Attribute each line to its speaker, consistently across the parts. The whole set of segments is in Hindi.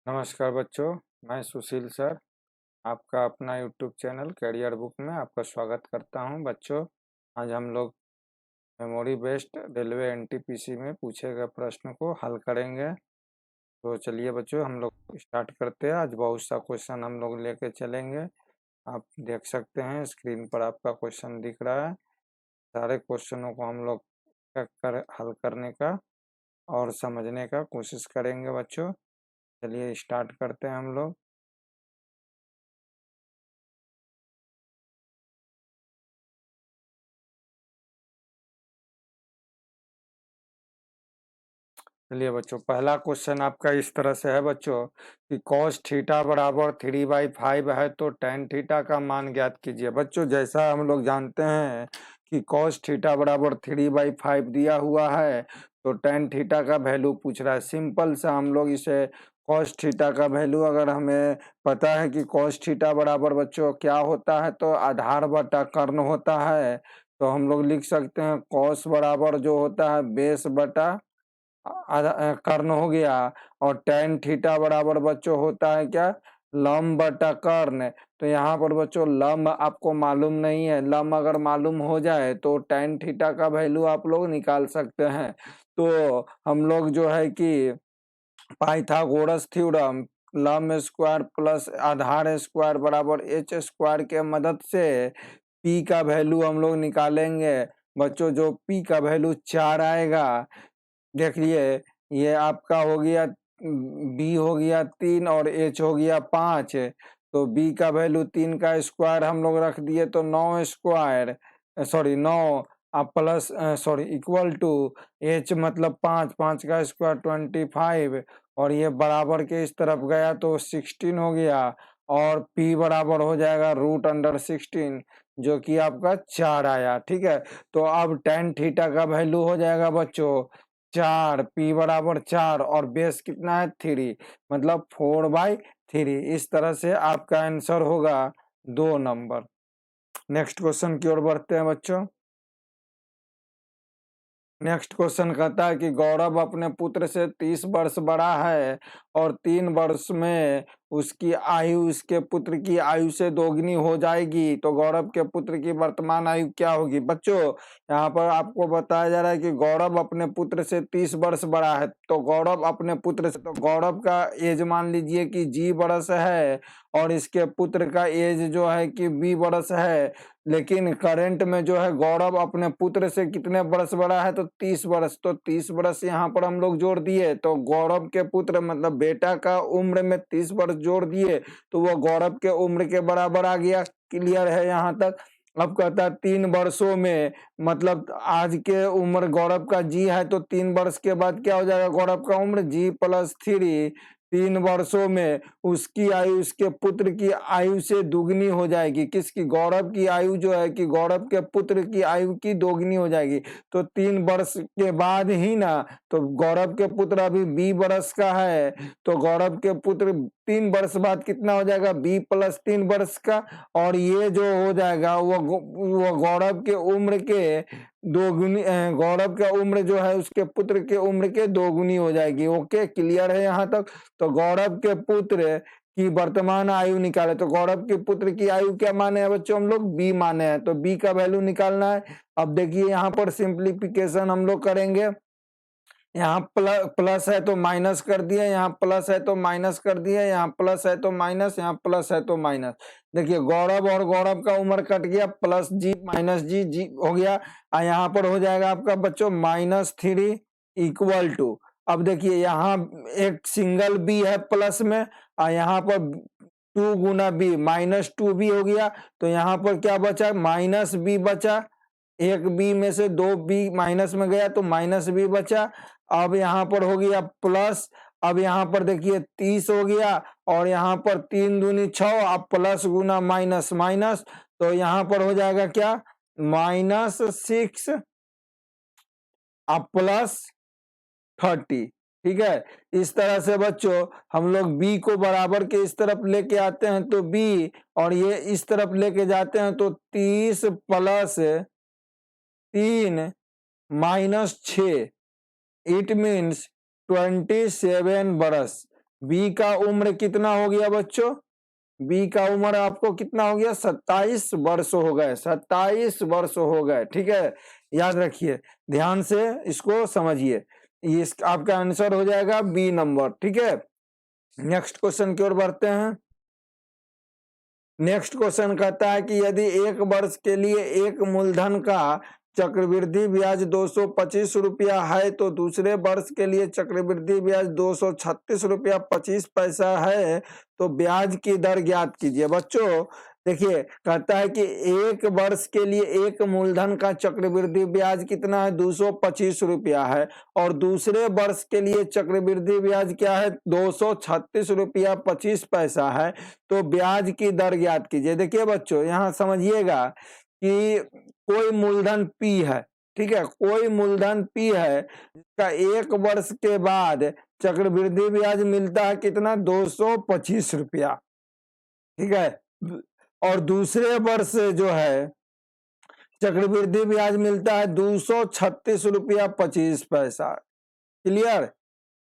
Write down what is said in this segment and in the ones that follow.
Speaker 1: नमस्कार बच्चों, मैं सुशील सर आपका अपना यूट्यूब चैनल करियर बुक में आपका स्वागत करता हूं। बच्चों, आज हम लोग मेमोरी बेस्ड रेलवे एनटीपीसी में पूछे गए प्रश्न को हल करेंगे। तो चलिए बच्चों, हम लोग स्टार्ट करते हैं। आज बहुत सा क्वेश्चन हम लोग लेके चलेंगे। आप देख सकते हैं स्क्रीन पर आपका क्वेश्चन दिख रहा है। सारे क्वेश्चनों को हम लोग हल करने का और समझने का कोशिश करेंगे बच्चों। चलिए स्टार्ट करते हैं हम लोग। चलिए बच्चों, पहला क्वेश्चन आपका इस तरह से है बच्चों कि cos थीटा बराबर 3/5 है तो tan थीटा का मान ज्ञात कीजिए। बच्चों, जैसा हम लोग जानते हैं कि cos थीटा बराबर 3/5 दिया हुआ है तो tan थीटा का वैल्यू पूछ रहा है। सिंपल सा हम लोग इसे cos थीटा का वैल्यू अगर हमें पता है कि cos थीटा बराबर बच्चों क्या होता है तो आधार बटा कर्ण होता है, तो हम लोग लिख सकते हैं cos बराबर जो होता है बेस बटा कर्ण हो गया। और tan थीटा बराबर बच्चों होता है क्या, लंब बटा कर्ण। तो यहाँ पर बच्चों लंब आपको मालूम नहीं है, लंब अगर मालूम हो जाए तो tan थीटा का वैल्यू आप लोग निकाल सकते हैं। तो हम लोग जो है कि पाइथागोरस थ्योरम लंब स्क्वायर प्लस आधार स्क्वायर बराबर एच स्क्वायर के मदद से पी का वैल्यू हम लोग निकालेंगे। बच्चों, जो पी का वैल्यू 4 आएगा, देखिए ये आपका हो गया बी हो गया 3 और एच हो गया 5। तो बी का वैल्यू 3 का स्क्वायर हम लोग रख दिए तो 9 square, sorry 9 plus sorry equal to H मतलब 5, 5 का स्क्वायर 25 और ये बराबर के इस तरफ गया तो 16 हो गया। और p बराबर हो जाएगा √16 जो कि आपका 4 आया। ठीक है, तो अब tan थीटा का वैल्यू हो जाएगा बच्चों 4, p बराबर 4 और बेस कितना है 3 मतलब 4/3। इस तरह से आपका आंसर होगा 2 नंबर। नेक्स्ट क्वेश्चन की ओर बढ़ते हैं बच्चों। नेक्स्ट क्वेश्चन कहता है कि गौरव अपने पुत्र से 30 वर्ष बड़ा है और 3 वर्ष में उसकी आयु उसके पुत्र की आयु से दोगुनी हो जाएगी, तो गौरव के पुत्र की वर्तमान आयु क्या होगी। बच्चों, यहाँ पर आपको बताया जा रहा है कि गौरव अपने पुत्र से 30 वर्ष बड़ा है, तो गौरव अपने पुत्र से, तो गौरव का एज मान लीजिए कि जी वर्ष है और इसके पुत्र का एज जो है कि बी वर्ष है। लेकिन करंट में जो है गौरव अपने पुत्र से कितने वर्ष बड़ा है तो 30 वर्ष, तो 30 वर्ष यहाँ पर हम लोग जोड़ दिए तो गौरव के पुत्र मतलब बेटा का उम्र में 30 वर्ष जोड़ दिए तो वो गौरव के उम्र के बराबर आ गया। क्लियर है यहाँ तक। अब कहता है 3 वर्षों में, मतलब आज के उम्र गौरव का जी है तो 3 वर्ष के बाद क्या हो जाएगा गौरव का उम्र जी प्लस 3। 3 वर्षों में उसकी आयु उसके पुत्र की आयु से दुगनी हो जाएगी। किसकी, गौरव की आयु जो है कि गौरव के पुत्र की आयु की दोगुनी हो जाएगी। तो 3 वर्ष के बाद ही ना, तो गौरव के पुत्र अभी 20 वर्ष का है तो गौरव के पुत्र 3 वर्ष बाद कितना हो जाएगा 20 प्लस 3 वर्ष का, और ये जो हो जाएगा वो गौरव के उम्र के दोगुनी, गौरव का उम्र जो है उसके पुत्र के उम्र के दोगुनी हो जाएगी। ओके, क्लियर है यहाँ तक। तो गौरव के पुत्र की वर्तमान आयु निकाले, तो गौरव के पुत्र की आयु क्या माने हैं बच्चों हम लोग, बी माने हैं, तो बी का वैल्यू निकालना है। अब देखिए यहाँ पर सिंप्लीफिकेशन हम लोग करेंगे। यहाँ प्लस है तो माइनस कर दिए, यहाँ प्लस है तो माइनस कर दिए, यहाँ प्लस है तो माइनस, यहाँ प्लस है तो माइनस। देखिए गौरव और गौरव का उम्र कट गया, प्लस जी माइनस जी जी हो गया। यहाँ पर हो जाएगा आपका बच्चों -3 इक्वल टू, अब देखिए यहाँ एक सिंगल बी है प्लस में और यहाँ पर 2 गुना बी -2 बी हो गया, तो यहाँ पर क्या बचा -बी बचा। एक बी में से 2 बी माइनस में गया तो -बी बचा। अब यहाँ पर हो गया प्लस, अब यहाँ पर देखिए 30 हो गया और यहाँ पर 3 दूनी 6, अब प्लस गुना माइनस माइनस, तो यहाँ पर हो जाएगा क्या -6 अब +30। ठीक है, इस तरह से बच्चों हम लोग b को बराबर के इस तरफ लेके आते हैं तो b, और ये इस तरफ लेके जाते हैं तो 30 प्लस 3 -6 इट मीन्स 27 बरस। बी का उम्र कितना हो गया बच्चों? बी का उम्र आपको कितना हो गया? 27 वर्ष हो गए, 27 वर्ष हो गए। ठीक है, याद रखिए, ध्यान से इसको समझिए। इस आपका आंसर हो जाएगा बी नंबर। ठीक है, नेक्स्ट क्वेश्चन की ओर बढ़ते हैं। नेक्स्ट क्वेश्चन कहता है कि यदि एक वर्ष के लिए एक मूलधन का चक्रवृद्धि ब्याज 225 रुपया है तो दूसरे वर्ष के लिए चक्रवृद्धि ब्याज 236 रुपया 25 पैसा है, तो ब्याज की दर ज्ञात कीजिए। बच्चों देखिए, कहता है कि एक वर्ष के लिए एक मूलधन का चक्रवृद्धि ब्याज कितना है? 225 रुपया है, और दूसरे वर्ष के लिए चक्रवृद्धि ब्याज क्या है? 236 रुपया 25 पैसा है, तो ब्याज की दर ज्ञात कीजिए। देखिए बच्चों, यहाँ समझिएगा कि कोई मूलधन P है, ठीक है, कोई मूलधन P है जिसका एक वर्ष के बाद चक्रवृद्धि ब्याज मिलता है कितना? 225 रुपया। ठीक है, और दूसरे वर्ष जो है चक्रवृद्धि ब्याज मिलता है 236 रुपया 25 पैसा। क्लियर?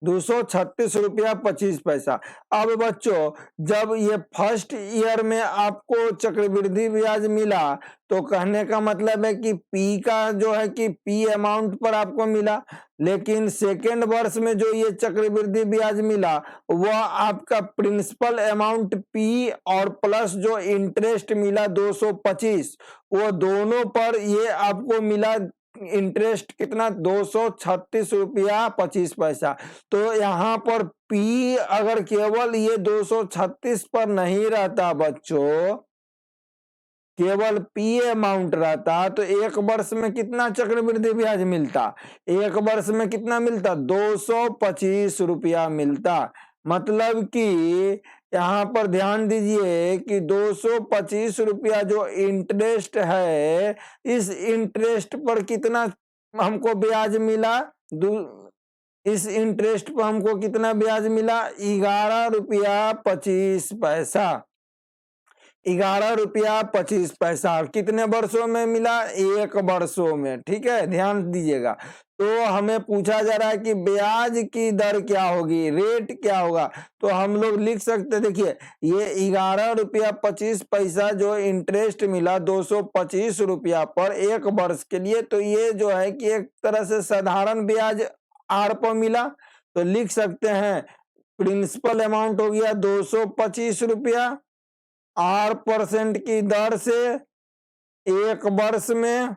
Speaker 1: 236 रुपया 25 पैसा। अब बच्चों, जब ये फर्स्ट ईयर में आपको चक्रवृद्धि ब्याज मिला तो कहने का मतलब है कि पी का जो है कि पी अमाउंट पर आपको मिला, लेकिन सेकेंड वर्ष में जो ये चक्रवृद्धि ब्याज मिला वह आपका प्रिंसिपल अमाउंट पी और प्लस जो इंटरेस्ट मिला 225, वो दोनों पर ये आपको मिला इंटरेस्ट कितना? 236 रुपया 25 पैसा। तो यहाँ पर P अगर केवल ये 236 पर नहीं रहता बच्चों, केवल P अमाउंट रहता तो एक वर्ष में कितना चक्रवृद्धि ब्याज मिलता? एक वर्ष में कितना मिलता? 225 रुपया मिलता। मतलब कि यहाँ पर ध्यान दीजिए कि 225 रुपया जो इंटरेस्ट है, इस इंटरेस्ट पर कितना हमको ब्याज मिला? इस इंटरेस्ट पर हमको कितना ब्याज मिला? 11 रुपया 25 पैसा। 11 रुपया 25 पैसा कितने वर्षों में मिला? एक वर्षों में। ठीक है, ध्यान दीजिएगा। तो हमें पूछा जा रहा है कि ब्याज की दर क्या होगी, रेट क्या होगा, तो हम लोग लिख सकते, देखिए ये 11 रुपया 25 पैसा जो इंटरेस्ट मिला 225 रुपया पर एक वर्ष के लिए, तो ये जो है कि एक तरह से साधारण ब्याज आर पर मिला, तो लिख सकते हैं प्रिंसिपल अमाउंट हो गया 225 रुपया, 8% की दर से एक वर्ष में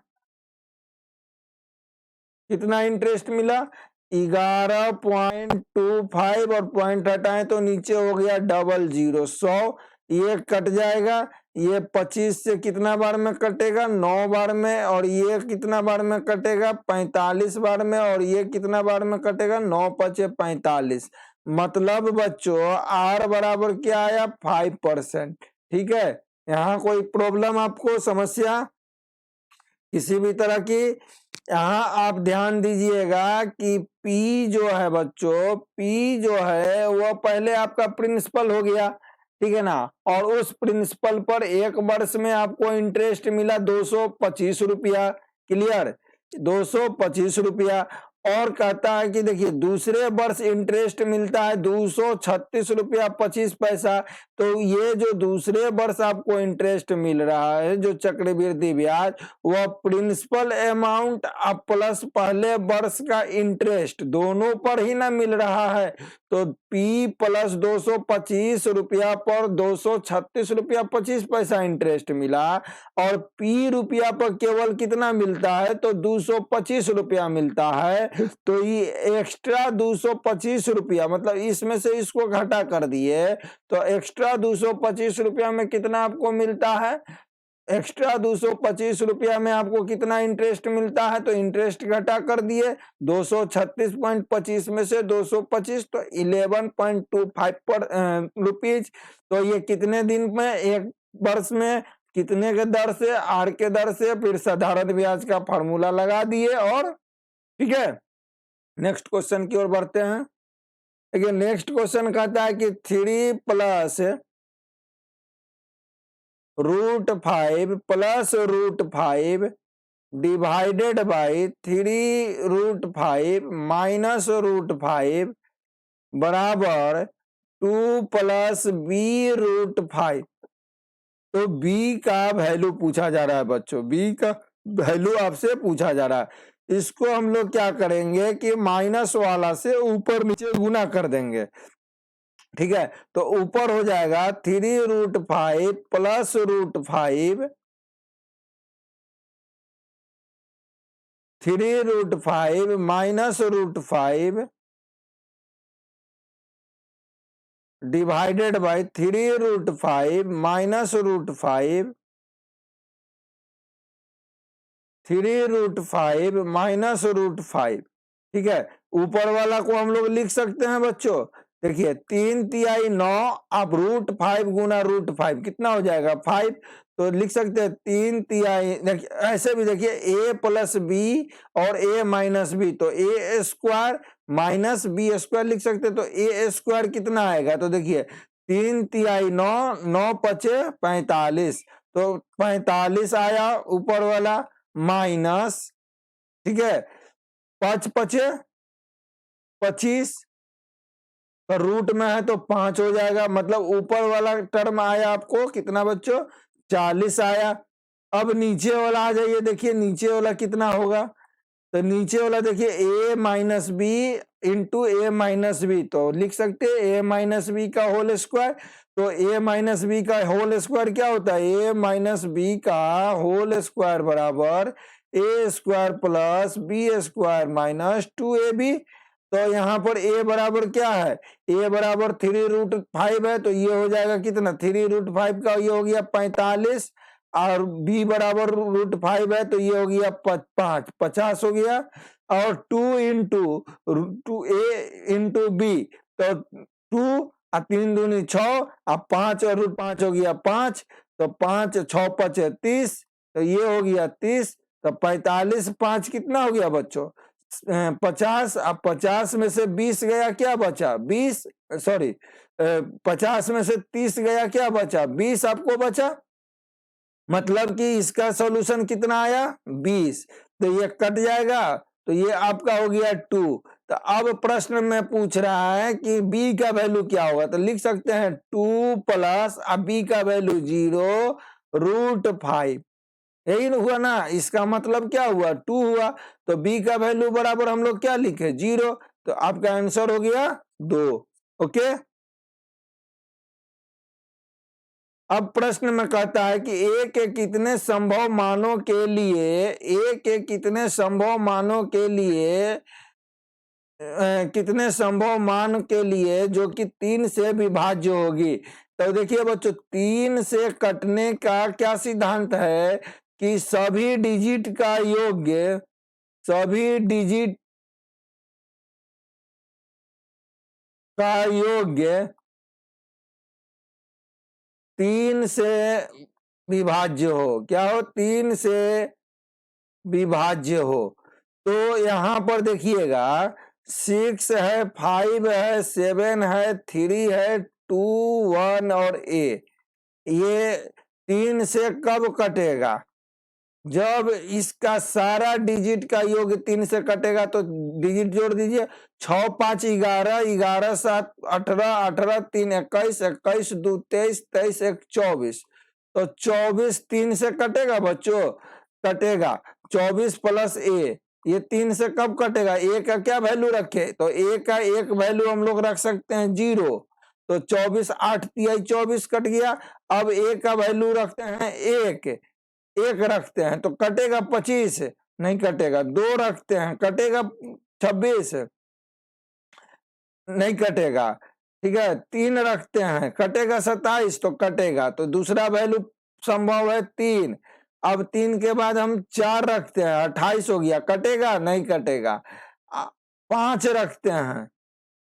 Speaker 1: कितना इंटरेस्ट मिला? 11.25, और पॉइंट हटाएं तो नीचे हो गया 00, 100, ये कट जाएगा, ये 25 से कितना बार में कटेगा? 9 बार में, और ये कितना बार में कटेगा? 45 बार में, और ये कितना बार में कटेगा? 9 पचे 45। मतलब बच्चों आर बराबर क्या आया? 5%। ठीक है, यहाँ कोई प्रॉब्लम आपको, समस्या किसी भी तरह की? यहाँ आप ध्यान दीजिएगा कि P जो है बच्चों, P जो है वह पहले आपका प्रिंसिपल हो गया, ठीक है ना, और उस प्रिंसिपल पर एक वर्ष में आपको इंटरेस्ट मिला 225 रुपया। क्लियर? 225 रुपया। और कहता है कि देखिए दूसरे वर्ष इंटरेस्ट मिलता है 236 रुपया 25 पैसा। तो ये जो दूसरे वर्ष आपको इंटरेस्ट मिल रहा है जो चक्रवृद्धि ब्याज, वह प्रिंसिपल अमाउंट अब प्लस पहले वर्ष का इंटरेस्ट दोनों पर ही ना मिल रहा है, तो P प्लस 225 रुपया पर 236 रुपया 25 पैसा इंटरेस्ट मिला, और P रुपया पर केवल कितना मिलता है? तो 225 रुपया मिलता है। तो ये एक्स्ट्रा 225 रुपया, मतलब इसमें से इसको घटा कर दिए तो एक्स्ट्रा 225 रुपया में कितना आपको मिलता है? एक्स्ट्रा 225 रुपया में आपको कितना इंटरेस्ट मिलता है? तो इंटरेस्ट घटा कर दिए 236.25 में से 225, तो 11.25 पर रुपीज। तो ये कितने दिन में? एक वर्ष में कितने के दर से? आर के दर से। फिर साधारण ब्याज का फॉर्मूला लगा दिए, और ठीक है, नेक्स्ट क्वेश्चन की ओर बढ़ते हैं। देखिए नेक्स्ट क्वेश्चन कहता है कि 3 plus √5 plus √5 divided by 3 √5 minus √5 बराबर 2 प्लस बी रूट 5। तो बी का वैल्यू पूछा जा रहा है बच्चों, बी का वैल्यू आपसे पूछा जा रहा है। इसको हम लोग क्या करेंगे कि माइनस वाला से ऊपर नीचे गुना कर देंगे, ठीक है। तो ऊपर हो जाएगा 3√5 plus √5, 3√5 minus √5 divided by 3√5 minus √5, 3√5 minus √5, ठीक है। ऊपर वाला को हम लोग लिख सकते हैं बच्चों, देखिए 3 तिहाई 9, अब √5 गुना √5 कितना हो जाएगा 5। तो लिख सकते हैं 3 तिहाई, ऐसे भी देखिए a प्लस बी और a माइनस बी, तो a square minus B square लिख सकते हैं। तो a स्क्वायर कितना आएगा, तो देखिए 3 तिहाई 9, 9 पचे 45, तो 45 आया ऊपर वाला, माइनस, ठीक है, 5 पचे 25, तो रूट में है तो 5 हो जाएगा, मतलब ऊपर वाला टर्म आया आपको कितना बच्चों 40 आया। अब नीचे वाला आ जाइए, देखिए नीचे वाला कितना होगा, तो नीचे वाला देखिए a minus B into A minus B, तो लिख सकते हैं a माइनस बी का होल स्क्वायर। तो a माइनस बी का होल स्क्वायर क्या होता है, a माइनस बी का होल स्क्वायर बराबर a square plus B square minus 2ab। तो यहाँ पर a बराबर क्या है, a बराबर 3√5 है, तो ये हो जाएगा कितना 3√5 का ये हो गया 45, और b बराबर √5 है, तो ये हो गया 5 50 हो गया, और 2 इंटू a इंटू बी, तो 2 और 3 दूनी 6, अब 5 और √5 हो गया 5, तो 5 6 5 30, तो ये हो गया 30, तो 45 5 कितना हो गया बच्चों 50। अब 50 में से 20 गया क्या बचा 20, सॉरी 50 में से 30 गया क्या बचा 20 आपको बचा, मतलब कि इसका सॉल्यूशन कितना आया 20, तो ये कट जाएगा, तो ये आपका हो गया 2। तो अब प्रश्न में पूछ रहा है कि b का वैल्यू क्या होगा, तो लिख सकते हैं 2 प्लस अब b का वैल्यू 0√5, यही हुआ ना, इसका मतलब क्या हुआ 2 हुआ, तो b का वैल्यू बराबर हम लोग क्या लिखे 0, तो आपका आंसर हो गया 2। ओके, अब प्रश्न में कहता है कि a के कितने संभव मानों के लिए, a के कितने संभव मानों के लिए कितने संभव मान के लिए जो कि 3 से विभाज्य होगी। तो देखिए बच्चों 3 से कटने का क्या सिद्धांत है कि सभी डिजिट का योग्य, सभी डिजिट का योग्य 3 से विभाज्य हो, क्या हो 3 से विभाज्य हो। तो यहाँ पर देखिएगा 6 है, 5 है, 7 है, 3 है, 2 1 और a, ये 3 से कब कटेगा, जब इसका सारा डिजिट का योग 3 से कटेगा। तो डिजिट जोड़ दीजिए 6 5 11, 11 7 18, 18 3 21, 21 2 23, 23 1 24, तो 24 3 से कटेगा बच्चों, कटेगा 24 प्लस a, ये 3 से कब कटेगा, a का क्या वैल्यू रखे, तो a का एक वैल्यू हम लोग रख सकते हैं 0, तो 24 8 तिहाई 24 कट गया। अब a का वैल्यू रखते हैं 1 रखते हैं, तो कटेगा 25, नहीं कटेगा, 2 रखते हैं कटेगा 26, नहीं कटेगा, ठीक है, 3 रखते हैं कटेगा 27, तो कटेगा, तो दूसरा वैल्यू संभव है 3। अब 3 के बाद हम 4 रखते हैं 28 हो गया, कटेगा नहीं कटेगा। 5 रखते हैं,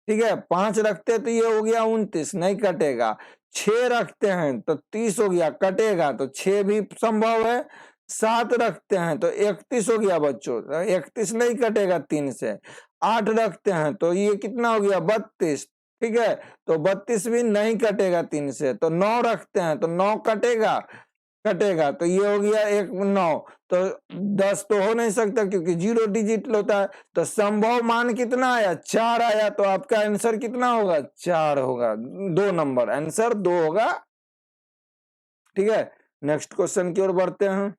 Speaker 1: ठीक है, 5 रखते हैं तो ये हो गया 29, नहीं कटेगा। 6 रखते हैं तो 30 हो गया, कटेगा, तो 6 भी संभव है। 7 रखते हैं तो 31 हो गया बच्चों, 31 नहीं कटेगा 3 से। 8 रखते हैं तो ये कितना हो गया 32, ठीक है, तो 32 भी नहीं कटेगा 3 से। तो 9 रखते हैं तो 9 कटेगा, कटेगा, तो ये हो गया 9, तो 10 तो हो नहीं सकता क्योंकि 0 डिजिट होता है। तो संभव मान कितना आया? 4 आया। तो आपका आंसर कितना होगा? 4 होगा। 2 नंबर आंसर 2 होगा। ठीक है, नेक्स्ट क्वेश्चन की ओर बढ़ते हैं।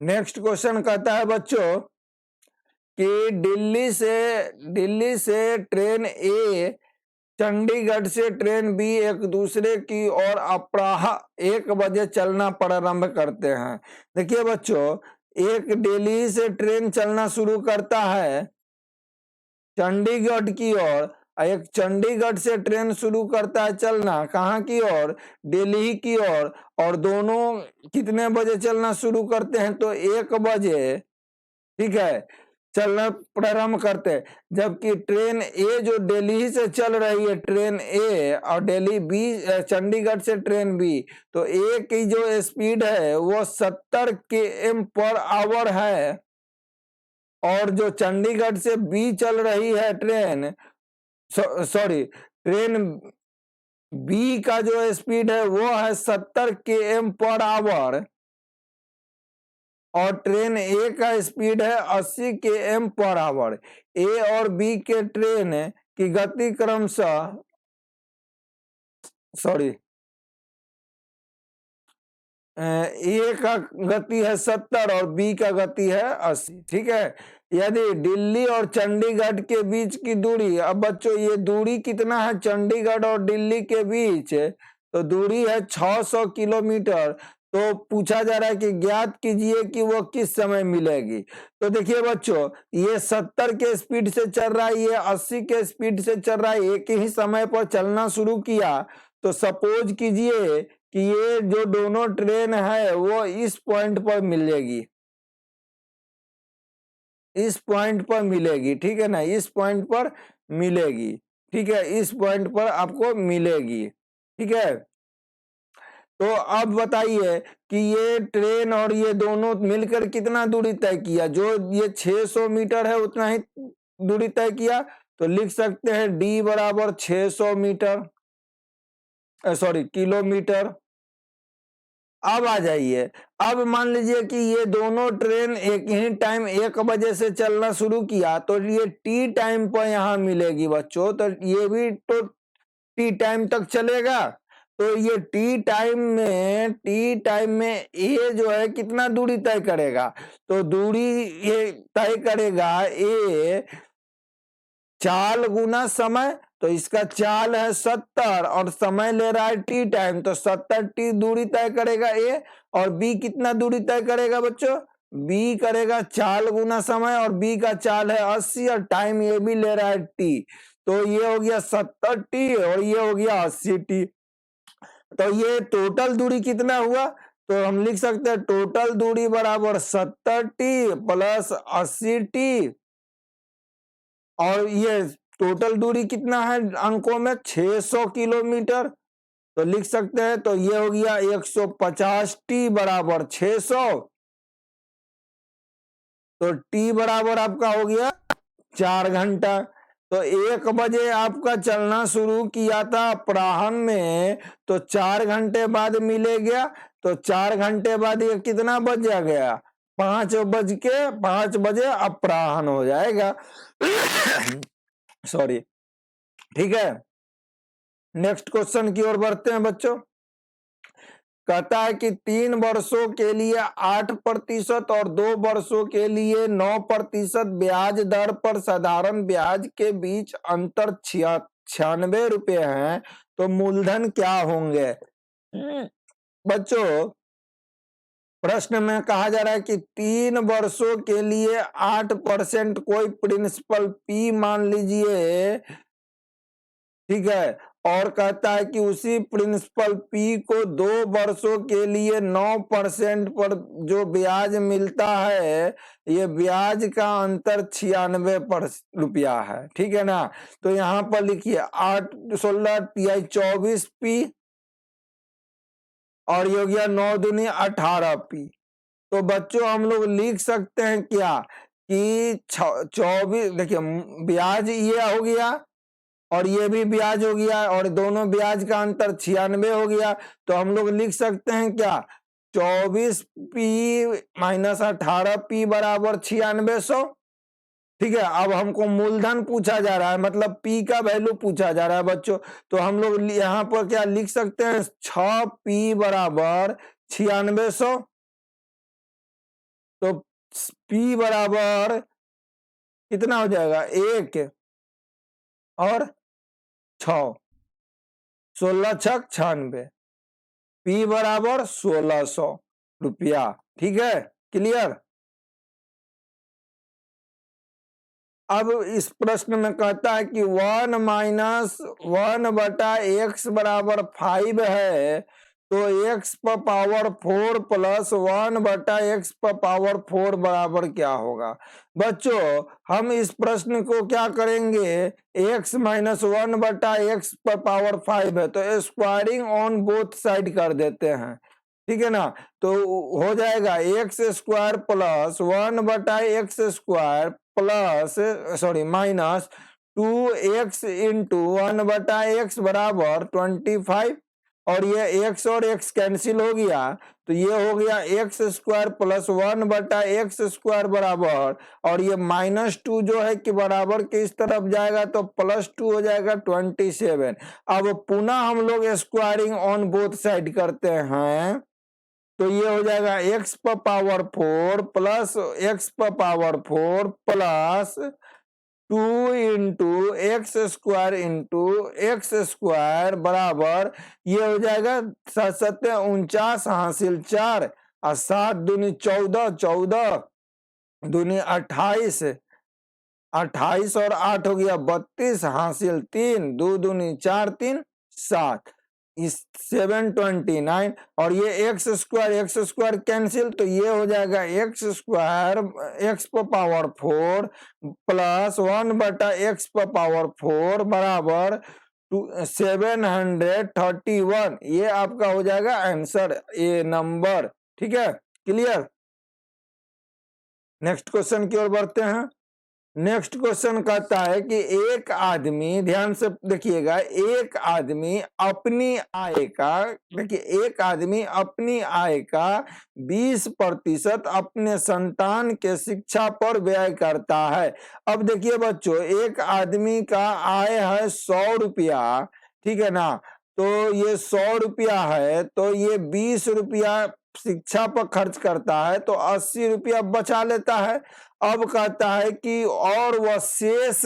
Speaker 1: नेक्स्ट क्वेश्चन कहता है बच्चों कि दिल्ली से ट्रेन ए, चंडीगढ़ से ट्रेन बी एक दूसरे की ओर अपराह 1 बजे चलना प्रारंभ करते हैं। देखिए बच्चों, एक दिल्ली से ट्रेन चलना शुरू करता है चंडीगढ़ की ओर, एक चंडीगढ़ से ट्रेन शुरू करता है चलना कहाँ की ओर? दिल्ली की ओर। और दोनों कितने बजे चलना शुरू करते हैं? तो 1 बजे, ठीक है, चलना प्रारंभ करते हैं। जबकि ट्रेन ए जो दिल्ली से चल रही है, ट्रेन ए, और दिल्ली बी, चंडीगढ़ से ट्रेन बी, तो ए की जो स्पीड है वो 70 km/h है। और जो चंडीगढ़ से बी चल रही है ट्रेन, सॉरी, ट्रेन बी का जो स्पीड है वो है 70 km/h। और ट्रेन ए का स्पीड है 80 km/h। ए और बी के ट्रेन की गति क्रमशः, सॉरी, ए का गति है 70 और बी का गति है 80। ठीक है, यदि दिल्ली और चंडीगढ़ के बीच की दूरी, अब बच्चों ये दूरी कितना है चंडीगढ़ और दिल्ली के बीच? तो दूरी है 600 किलोमीटर। तो पूछा जा रहा है कि ज्ञात कीजिए कि वो किस समय मिलेगी। तो देखिए बच्चों, ये 70 के स्पीड से चल रहा है, ये 80 के स्पीड से चल रहा है, एक ही समय पर चलना शुरू किया। तो सपोज कीजिए कि ये जो दोनों ट्रेन है वो इस पॉइंट पर मिलेगी, इस पॉइंट पर मिलेगी। ठीक है ना, इस पॉइंट पर मिलेगी। ठीक है, इस पॉइंट पर आपको मिलेगी। ठीक है, तो अब बताइए कि ये ट्रेन और ये दोनों मिलकर कितना दूरी तय किया? जो ये 600 मीटर है उतना ही दूरी तय किया। तो लिख सकते हैं D बराबर 600 मीटर, सॉरी किलोमीटर। अब आ जाइए, अब मान लीजिए कि ये दोनों ट्रेन एक ही टाइम 1 बजे से चलना शुरू किया, तो ये टी टाइम पर यहाँ मिलेगी बच्चों। तो ये भी तो टी टाइम तक चलेगा। तो ये टी टाइम में ये जो है कितना दूरी तय करेगा? तो दूरी ये तय करेगा ए चाल गुना समय। तो इसका चाल है 70 और समय ले रहा है टी टाइम, तो 70 टी दूरी तय करेगा ए। और बी कितना दूरी तय करेगा बच्चों? बी करेगा चाल गुना समय, और बी का चाल है 80 और टाइम ये भी ले रहा है टी। तो ये हो गया 70 टी और ये हो गया 80 टी। तो ये टोटल दूरी कितना हुआ? तो हम लिख सकते हैं टोटल दूरी बराबर 70 टी प्लस 80 टी। और ये टोटल दूरी कितना है अंकों में? 600 किलोमीटर। तो लिख सकते हैं, तो ये हो गया 150 टी बराबर 600। तो टी बराबर आपका हो गया 4 घंटा। तो 1 बजे आपका चलना शुरू किया था अपराह्न में, तो 4 घंटे बाद मिले गया। तो 4 घंटे बाद ये कितना बज गया? 5 बजे अपराह्न हो जाएगा। सॉरी। ठीक है, नेक्स्ट क्वेश्चन की ओर बढ़ते हैं बच्चों। कहता है कि 3 वर्षों के लिए 8% और 2 वर्षों के लिए 9% ब्याज दर पर साधारण ब्याज के बीच अंतर 96 रुपए है। तो मूलधन क्या होंगे? बच्चों, प्रश्न में कहा जा रहा है कि 3 वर्षों के लिए 8% कोई प्रिंसिपल P मान लीजिए, ठीक है, और कहता है कि उसी प्रिंसिपल P को 2 वर्षों के लिए 9% पर जो ब्याज मिलता है, ये ब्याज का अंतर 96 रुपया है। ठीक है ना, तो यहाँ पर लिखिए 8 16 तिहाई 24 P और ये हो गया 9 दूनी 18 P। तो बच्चों हम लोग लिख सकते हैं क्या कि 24, देखिए ब्याज ये हो गया और ये भी ब्याज हो गया और दोनों ब्याज का अंतर 96 हो गया। तो हम लोग लिख सकते हैं क्या, 24P माइनस 18P बराबर 9600। ठीक है, अब हमको मूलधन पूछा जा रहा है, मतलब P का वैल्यू पूछा जा रहा है बच्चों। तो हम लोग यहाँ पर क्या लिख सकते हैं, 6P बराबर 9600। तो P बराबर कितना हो जाएगा, 1 और 6, 16 छक 96, P बराबर 1600 रुपया। ठीक है, क्लियर। अब इस प्रश्न में कहता है कि 1 माइनस 1/x बराबर 5 है, तो x पर पावर 4 प्लस 1/x पर पावर 4 बराबर क्या होगा। बच्चों हम इस प्रश्न को क्या करेंगे, x माइनस 1/x पर पावर 5 है तो स्क्वायरिंग ऑन बोथ साइड कर देते हैं। ठीक है ना, तो हो जाएगा x square plus 1/x square plus minus 2x into 1/x बराबर 25। और ये x और x कैंसिल हो गया तो ये हो गया x square plus 1/x square बराबर, और ये -2 जो है कि बराबर के इस तरफ जाएगा तो +2 हो जाएगा 27। अब पुनः हम लोग स्क्वायरिंग ऑन बोथ साइड करते हैं तो ये हो जाएगा x पर पावर 4 प्लस x पर power 4 plus 2 into x square into x square बराबर, ये हो जाएगा 7 49 हासिल 4 और 7 दूनी 14, 14 दूनी 28, 28 और 8 हो गया 32 हासिल 3, 2 दूनी 4 3 7, इस 729। और ये एक्स स्क्वायर कैंसिल तो ये हो जाएगा एक्स स्क्वायर एक्स पर पावर 4 प्लस 1/x पर पावर 4 बराबर 731। ये आपका हो जाएगा आंसर, ए नंबर। ठीक है, क्लियर। नेक्स्ट क्वेश्चन की ओर बढ़ते हैं। नेक्स्ट क्वेश्चन कहता है कि एक आदमी, ध्यान से देखिएगा, एक आदमी अपनी आय का, देखिए एक आदमी अपनी आय का 20% अपने संतान के शिक्षा पर व्यय करता है। अब देखिए बच्चों, एक आदमी का आय है 100 रुपया, ठीक है ना, तो ये 100 रुपया है तो ये 20 रुपया शिक्षा पर खर्च करता है तो 80 रुपया बचा लेता है। अब कहता है कि और वह शेष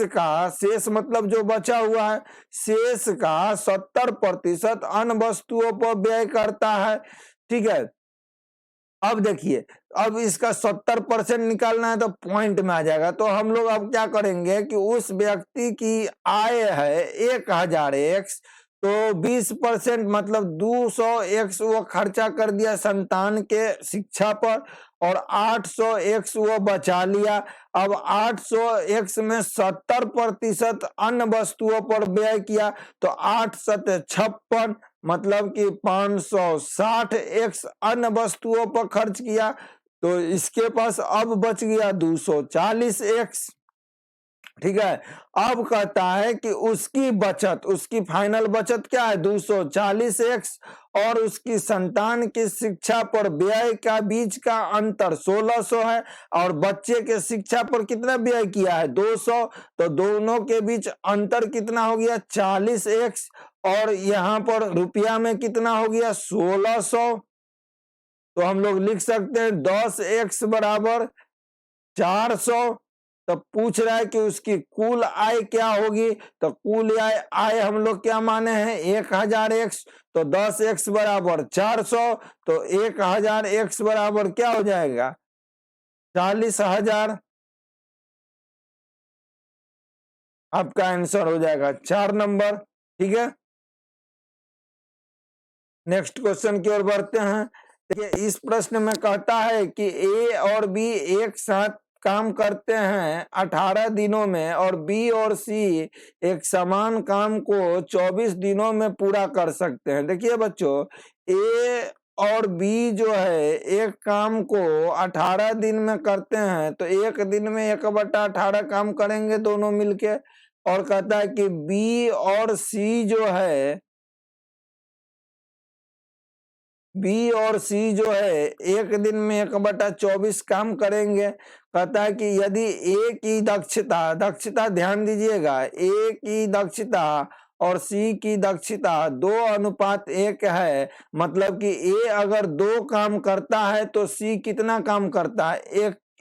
Speaker 1: मतलब जो बचा हुआ है, शेष का 70% अन्य वस्तुओं पर व्यय करता है। ठीक है, अब देखिए, अब इसका 70% निकालना है तो पॉइंट में आ जाएगा। तो हम लोग अब क्या करेंगे कि उस व्यक्ति की आय है 1000x, तो 20% मतलब 200x वो खर्चा कर दिया संतान के शिक्षा पर और 800x वो बचा लिया। अब 800x में 70% अन्य वस्तुओं पर व्यय किया तो 8 7 56, मतलब कि 560x अन्य वस्तुओं पर खर्च किया तो इसके पास अब बच गया 240x। ठीक है, अब कहता है कि उसकी बचत, उसकी फाइनल बचत क्या है, 240x, और उसकी संतान की शिक्षा पर व्यय का बीच का अंतर 1600 है और बच्चे के शिक्षा पर कितना व्यय किया है 200, तो दोनों के बीच अंतर कितना हो गया 40x, और यहाँ पर रुपया में कितना हो गया 1600। तो हम लोग लिख सकते हैं 10x बराबर 400। तो पूछ रहा है कि उसकी कुल आय क्या होगी, तो कुल आय हम लोग क्या माने हैं 1000x, तो 10x बराबर 400, तो 1000x बराबर क्या हो जाएगा 40,000। आपका आंसर हो जाएगा 4 नंबर। ठीक है, नेक्स्ट क्वेश्चन की ओर बढ़ते हैं। देखिए इस प्रश्न में कहता है कि ए और बी एक साथ काम करते हैं 18 दिनों में और बी और सी एक समान काम को 24 दिनों में पूरा कर सकते हैं। देखिए बच्चों, ए और बी जो है एक काम को 18 दिन में करते हैं, तो एक दिन में 1/18 काम करेंगे दोनों मिलके। और कहता है कि बी और सी जो है, बी और सी जो है एक दिन में 1/24 काम करेंगे। कहता है कि यदि ए की दक्षता, दक्षता ध्यान दीजिएगा, ए की दक्षता और सी की दक्षता 2:1 है, मतलब कि ए अगर 2 काम करता है तो सी कितना काम करता है,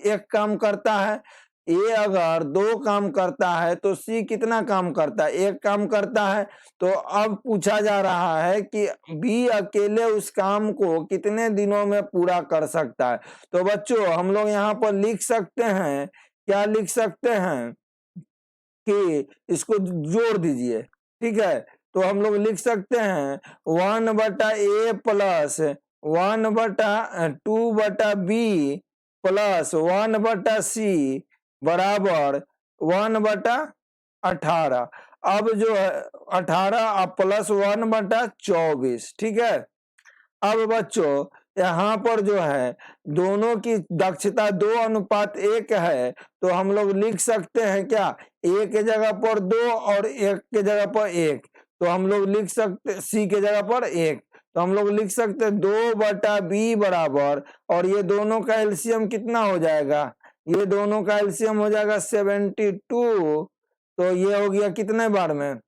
Speaker 1: एक काम करता है। ए अगर 2 काम करता है तो सी कितना काम करता है, एक काम करता है। तो अब पूछा जा रहा है कि बी अकेले उस काम को कितने दिनों में पूरा कर सकता है। तो बच्चों हम लोग यहाँ पर लिख सकते हैं, क्या लिख सकते हैं कि इसको जोड़ दीजिए, ठीक है। तो हम लोग लिख सकते हैं 1/a plus 1/2/b plus 1/c बराबर 1/18। अब जो है 18 प्लस 1/24, ठीक है। अब बच्चों यहाँ पर जो है दोनों की दक्षता 2:1 है, तो हम लोग लिख सकते हैं क्या, ए के जगह पर 2 और एक के जगह पर 1। तो हम लोग लिख सकते सी के जगह पर 1, तो हम लोग लिख सकते हैं 2/b बराबर, और ये दोनों का एलसीएम कितना हो जाएगा, ये दोनों का एलसीएम हो जाएगा 72। तो ये हो गया कितने बार में,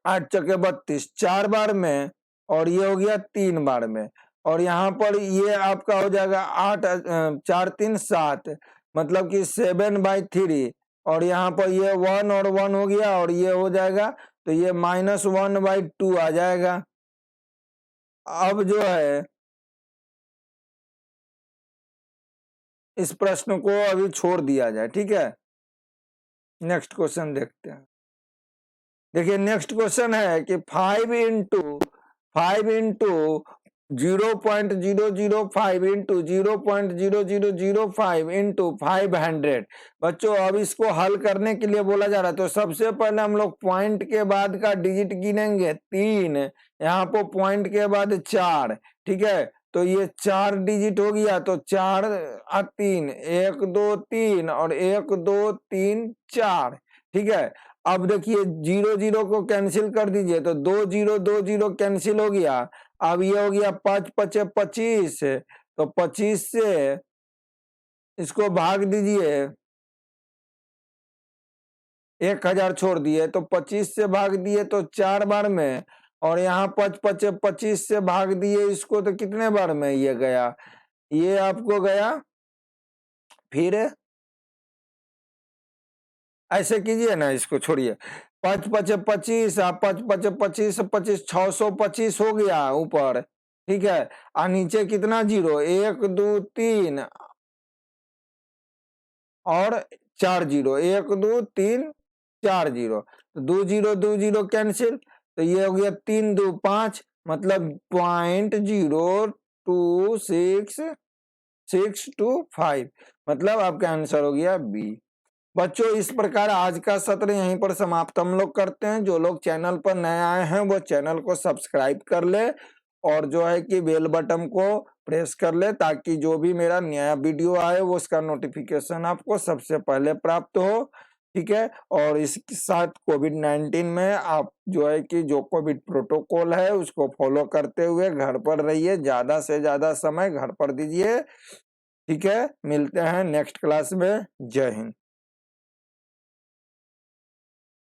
Speaker 1: 8 चौके 32, 4 बार में, और ये हो गया 3 बार में। और यहाँ पर ये आपका हो जाएगा 8 4 3 7, मतलब कि 7/3। और यहाँ पर ये 1 और 1 हो गया, और ये हो जाएगा, तो ये -1/2 आ जाएगा। अब जो है इस प्रश्न को अभी छोड़ दिया जाए, ठीक है। नेक्स्ट क्वेश्चन देखते हैं। देखिए नेक्स्ट क्वेश्चन है कि 5 इंटू 0.0005 इंटू 0.0005 इंटू 500। बच्चों अब इसको हल करने के लिए बोला जा रहा है, तो सबसे पहले हम लोग पॉइंट के बाद का डिजिट गिनेंगे 3, यहाँ पर पॉइंट के बाद 4, ठीक है। तो ये 4 डिजिट हो गया, तो 4 और 3, 1 2 3 और 1 2 3 4, ठीक है। अब देखिए 0 0 को कैंसिल कर दीजिए, तो 2 0 कैंसिल हो गया। अब ये हो गया 5 5 25, तो 25 से इसको भाग दीजिए, 1000 छोड़ दिए, तो 25 से भाग दिए तो 4 बार में, और यहाँ 5 5 25 से भाग दिए इसको, तो कितने बार में ये गया, ये आपको गया। फिर ऐसे कीजिए ना, इसको छोड़िए, 5 5 25, आप 5 5 25 25 625 हो गया ऊपर, ठीक है। और नीचे कितना जीरो, 1 2 3 और 4 0, 1 2 3 4 0, तो 2 0 कैंसिल, तो ये हो गया 3 2 5, मतलब 0.26625, मतलब आपका आंसर हो गया बी। बच्चों इस प्रकार आज का सत्र यहीं पर समाप्त हम लोग करते हैं। जो लोग चैनल पर नए आए हैं वो चैनल को सब्सक्राइब कर ले, और जो है कि बेल बटन को प्रेस कर ले, ताकि जो भी मेरा नया वीडियो आए वो उसका नोटिफिकेशन आपको सबसे पहले प्राप्त हो, ठीक है। और इसके साथ कोविड-19 में आप जो है कि जो कोविड प्रोटोकॉल है उसको फॉलो करते हुए घर पर रहिए, ज्यादा से ज्यादा समय घर पर दीजिए, ठीक है। मिलते हैं नेक्स्ट क्लास में। जय हिंद।